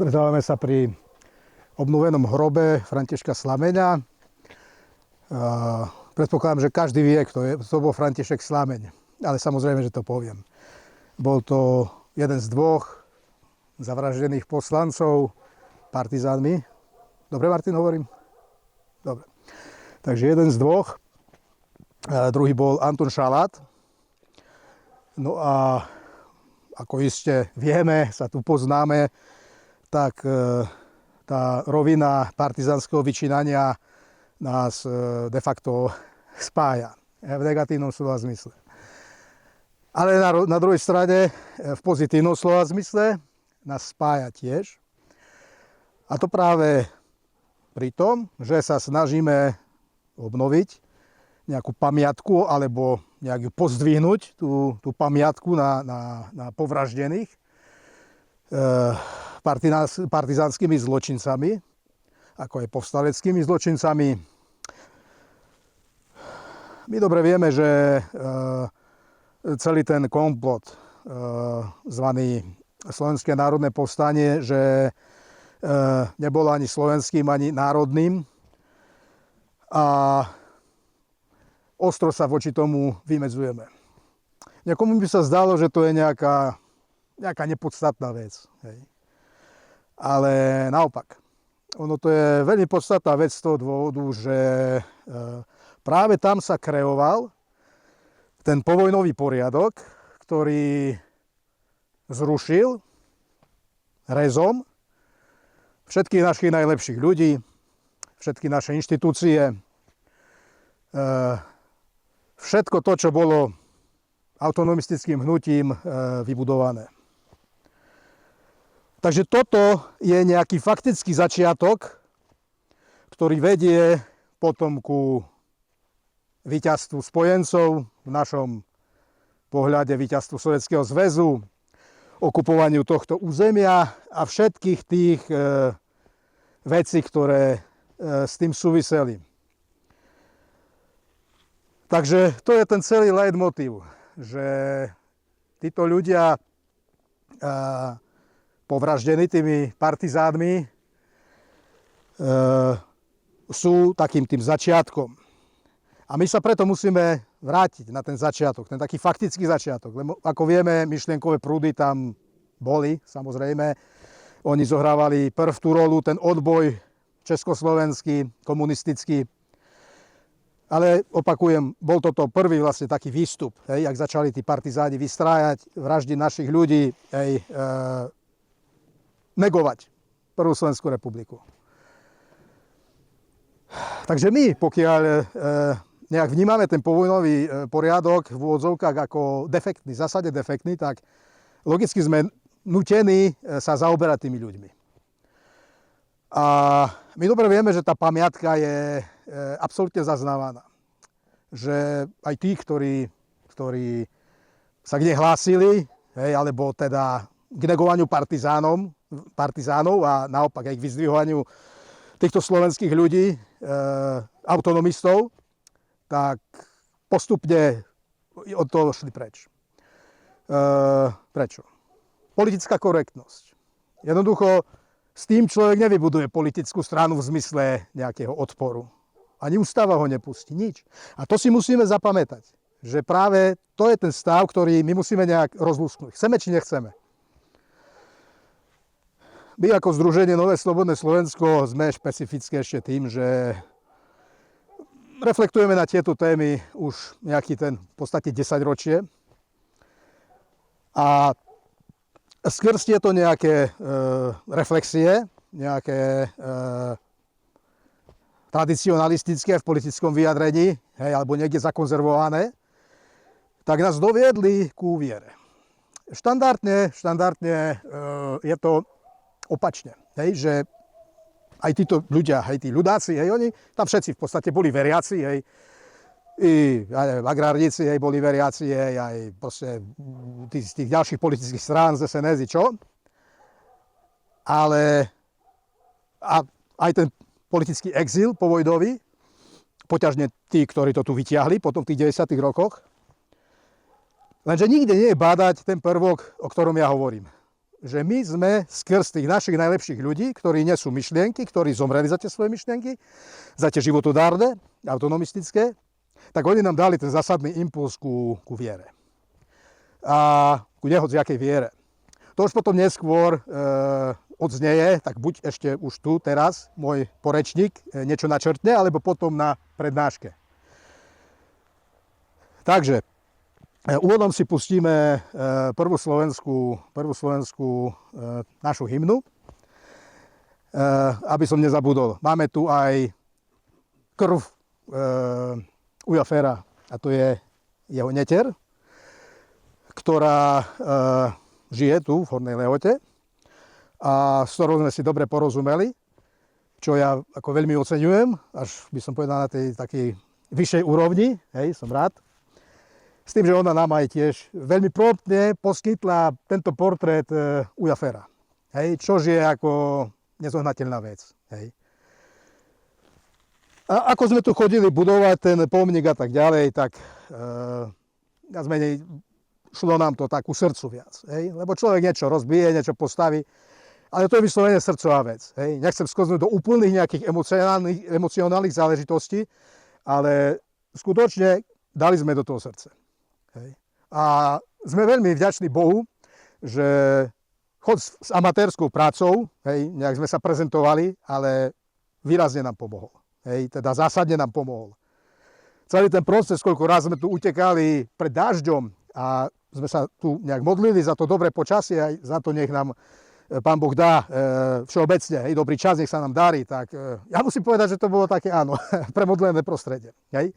Stretávame sa pri obnovenom hrobe Františka Slameňa. Predpokladám, že každý vie, kto bol František Slameň, ale samozrejme, že to poviem. Bol to jeden z dvoch zavraždených poslancov partizánmi. Dobre, Martin, hovorím? Dobre. Takže jeden z dvoch. Druhý bol Anton Šalát. No a ako iste vieme, sa tu poznáme, tak tá rovina partizánskeho vyčínania nás de facto spája v negatívnom slova zmysle. Ale na druhej strane v pozitívnom slova zmysle nás spája tiež. A to práve pri tom, že sa snažíme obnoviť nejakú pamiatku alebo nejak pozdvihnúť tú pamiatku na povraždených partizánskymi zločincami, ako aj povstaleckými zločincami. My dobre vieme, že celý ten komplot zvaný Slovenské národné povstanie, že nebolo ani slovenským, ani národným. A ostro sa voči tomu vymedzujeme. Niekomu by sa zdalo, že to je nejaká nepodstatná vec. Hej. Ale naopak. Ono to je veľmi podstatná vec z toho dôvodu, že práve tam sa kreoval ten povojnový poriadok, ktorý zrušil rezom všetkých našich najlepších ľudí, všetky naše inštitúcie, všetko to, čo bolo autonomistickým hnutím vybudované. Takže toto je nejaký faktický začiatok, ktorý vedie potom ku víťazstvu spojencov, v našom pohľade víťazstvu Sovietskeho zväzu, okupovaniu tohto územia a všetkých tých vecí, ktoré s tým súviseli. Takže to je ten celý leitmotív, že títo ľudia povraždení tými partizánmi sú takým tým začiatkom. A my sa preto musíme vrátiť na ten začiatok, ten taký faktický začiatok. Lebo ako vieme, myšlienkové prúdy tam boli, samozrejme. Oni zohrávali prv tú rolu, ten odboj československý, komunistický. Ale opakujem, bol toto prvý vlastne taký výstup, hej, ak začali tí partizáni vystrájať, vraždiť našich ľudí, hej, negovať prvú Slovenskú republiku. Takže my, pokiaľ nejak vnímame ten povojnový poriadok v úvodzovkách ako defektný, v zásade defektný, tak logicky sme nútení sa zaoberať tými ľuďmi. A my dobre vieme, že tá pamiatka je absolútne zaznávaná. Že aj tí, ktorí sa k nej hlásili, hej, alebo teda k negovaniu partizánov a naopak aj k vyzdvihovaniu týchto slovenských ľudí, autonomistov, tak postupne od toho šli preč. Prečo? Politická korektnosť. Jednoducho, s tým človek nevybuduje politickú stranu v zmysle nejakého odporu. Ani ústava ho nepustí, nič. A to si musíme zapamätať, že práve to je ten stav, ktorý my musíme nejak rozlúsknuť. Chceme či nechceme. My ako Združenie Nové slobodné Slovensko sme špecifické ešte tým, že reflektujeme na tieto témy už nejaký ten v podstate 10 ročie. A skrz tieto nejaké reflexie, nejaké tradicionalistické v politickom vyjadrení, hej, alebo niekde zakonzervované, tak nás doviedli k úviere. Štandardne je to opačne, hej, že aj títo ľudia, aj tí ľudáci, hej, oni tam všetci v podstate boli veriaci, hej, i agrárnici, hej, boli veriaci, hej, aj proste z tých ďalších politických strán z SNS, čo? Ale aj ten politický exil povojnový, poťažne tí, ktorí to tu vyťahli potom v tých 90. rokoch. Lenže nikde nie je bádať ten prvok, o ktorom ja hovorím. že my sme skrz tých našich najlepších ľudí, ktorí nesú myšlienky, ktorí zomreli za tie svoje myšlienky, za tie životodárne, autonomistické, tak oni nám dali ten zásadný impuls ku viere. A ku nehodziakej viere. To už potom neskôr odznieje, tak buď ešte už tu teraz môj porečník niečo načrtne, alebo potom na prednáške. Takže úvodom si pustíme prvú slovenskú našu hymnu, aby som nezabudol. Máme tu aj krv Ujafera, a to je jeho neter, ktorá žije tu v Hornej Lehote a s ktorou sme si dobre porozumeli, čo ja ako veľmi oceňujem, až by som povedal na tej takej vyššej úrovni, hej, som rád. S tým, že ona nám aj tiež veľmi promptne poskytla tento portrét Ujafera, hej, čož je ako nezohnateľná vec. Hej. A ako sme tu chodili budovať ten pomník a tak ďalej, tak viac menej šlo nám to tak ku srdcu viac. Hej. Lebo človek niečo rozbije, niečo postaví, ale to je vyslovene srdcová vec. Hej. Nechcem skoznúť do úplných nejakých emocionálnych záležitostí, ale skutočne dali sme do toho srdce. Hej. A sme veľmi vďační Bohu, že chod s amatérskou prácou, hej, nejak sme sa prezentovali, ale výrazne nám pomohol. Hej, teda zásadne nám pomohol. Celý ten proces, koľko raz sme tu utekali pred dážďom a sme sa tu nejak modlili za to dobré počasie, aj za to nech nám Pán Boh dá všeobecne, hej, dobrý čas, nech sa nám darí, tak ja musím povedať, že to bolo také, áno, premodlené prostredie. Hej.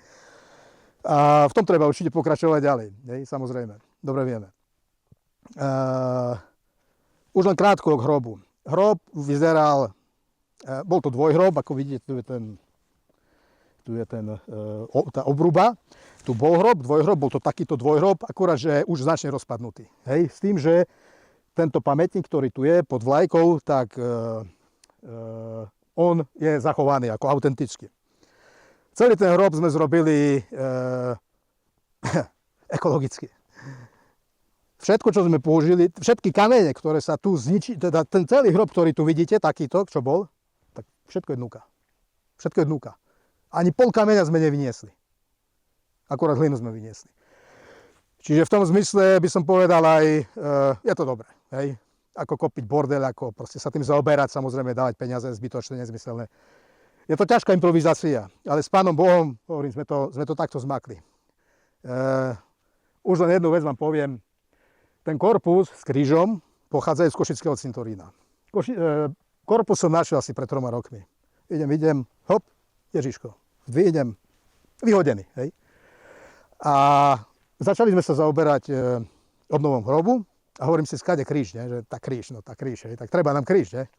A v tom treba určite pokračovať ďalej, hej, samozrejme, dobre vieme. Už len krátko k hrobu. Hrob vyzeral, bol to dvojhrob, ako vidíte, tu je tá obruba. Tu bol hrob, dvojhrob, bol to takýto dvojhrob, akurát, že už značne rozpadnutý. Hej, s tým, že tento pamätník, ktorý tu je pod vlajkou, tak on je zachovaný ako autentický. Celý ten hrob sme zrobili ekologicky. Všetko, čo sme použili, všetky kamene, ktoré sa tu zničili, teda ten celý hrob, ktorý tu vidíte, takýto, čo bol, tak všetko je dnuka. Všetko je dnuka. Ani pol kameňa sme nevyniesli. Akurát hlinu sme vyniesli. Čiže v tom zmysle by som povedal aj, je to dobré. Hej? Ako kopiť bordel, ako proste sa tým zaoberať, samozrejme dávať peniaze zbytočné, nezmyselné. Je to ťažká improvizácia, ale s Pánom Bohom, hovorím, sme to takto zmakli. Už len jednu vec vám poviem. Ten korpus s krížom pochádza z Košického cintorína. Korpus som našiel asi pred 3 rokmi. Idem, hop, Ježiško. Idem, vyhodený. Hej. A začali sme sa zaoberať obnovom hrobu a hovorím si, skade kríž, ne? Že tá kríž, hej. Tak treba nám kríž. Ne?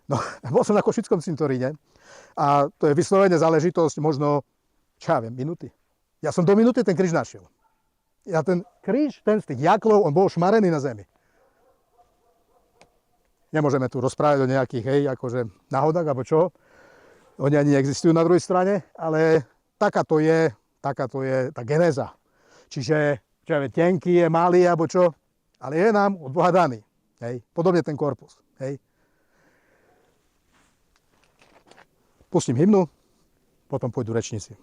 No, bol som na Košickom cintoríne a to je vyslovene záležitosť možno, čo ja viem, minúty. Ja som do minúty ten kríž našiel. Ja ten kríž, ten z tých jaklov, on bol šmarený na zemi. Nemôžeme tu rozprávať o nejakých, hej, akože náhodách, alebo čo. Oni ani neexistujú na druhej strane, ale takáto je tá genéza. Čiže, čo ja viem, tenký je, malý, alebo čo, ale je nám od Boha daný. Hej. Podobne ten korpus. Hej. Pustím hymnu, potom pôjdu rečníci.